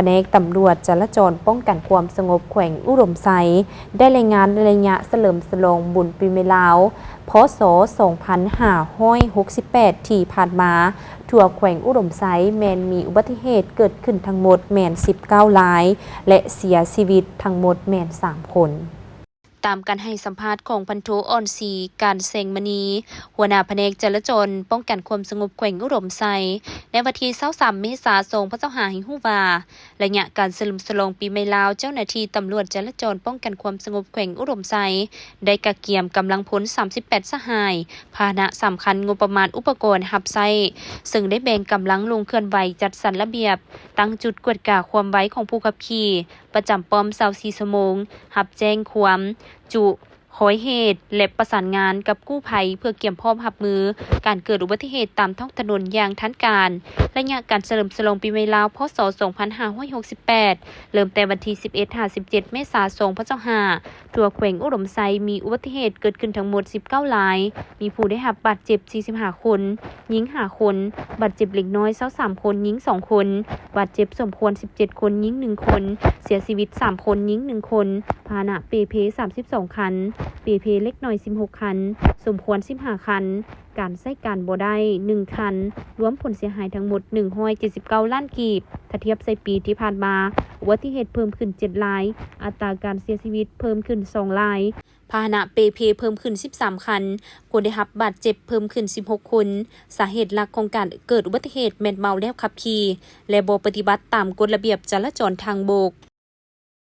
นกตำรวจจราจรป้องกันความสงบแขวงอุดมไซได้รายงานระยะเฉลิมฉลองบุญปีใหม่ลาวพศ2568ที่ผ่านมาทั่วแขวงอุดมไซแมนมีอุบัติเหตุเกิดขึ้นทั้งหมดแมน19รายและเสียชีวิตทั้งหมดแมน3คนตามการให้สัมภาษณ์ของพันโทอ่อนศรีการเซงมณีหัวหน้าแผนกจราจรป้องกันความสงบแขวงอุดมไซในวันที่23เมษายนพระเจ้าหาหิฮู้ว่าระยะการเฉลิมฉลองปีใหม่ลาวเจ้าหน้าที่ตำรวจจราจรป้องกันความสงบแขวงอุดมไซได้กะเกียมกำลังพล38สหายพาหนะสำคัญงบประมาณอุปกรณ์หับไซซึ่งได้แบ่งกำลังลงเคลื่อนไหวจัดสรรระเบียบตั้งจุดกวดกาความไว้ของผู้ขับขี่ประจำป้อม24ชั่วโมงหับแจ้งความจุหอยเหตุและประสานงานกับกู้ภัยเพื่อเกี่ยมพร้อมรับมือการเกิดอุบัติเหตุตามท้องถนนอย่างทันการระยะการเฉลิมฉลองปีใหม่ลาวพศ2568เริ่มแต่วันที่11-17เมษายนทั่วแขวงอุดมไซมีอุบัติเหตุเกิดขึ้นทั้งหมด19รายมีผู้ได้รับบาดเจ็บ45คนหญิง5คนบาดเจ็บเล็กน้อย23คนหญิง2คนบาดเจ็บสมควร17คนหญิง1คนเสียชีวิต3คนหญิง1คนพาหนะเปเพ32คันเปเพเล็กน้อย16คันสมควร15คันการใช้การบ่ได้1คันรวมผลเสียหายทั้งหมด179ล้านกีบถ้าเทียบใส่ปีที่ผ่านมาอุบัติเหตุเพิ่มขึ้น7รายอัตราการเสียชีวิตเพิ่มขึ้น2รายพาหนะเปเพเพิ่มขึ้น13คันคนได้รับบาดเจ็บเพิ่มขึ้น16คนสาเหตุหลักของการเกิดอุบัติเหตุแม่นเมาแล้วขับขี่และบ่ปฏิบัติตามกฎระเบียบจราจรทางบก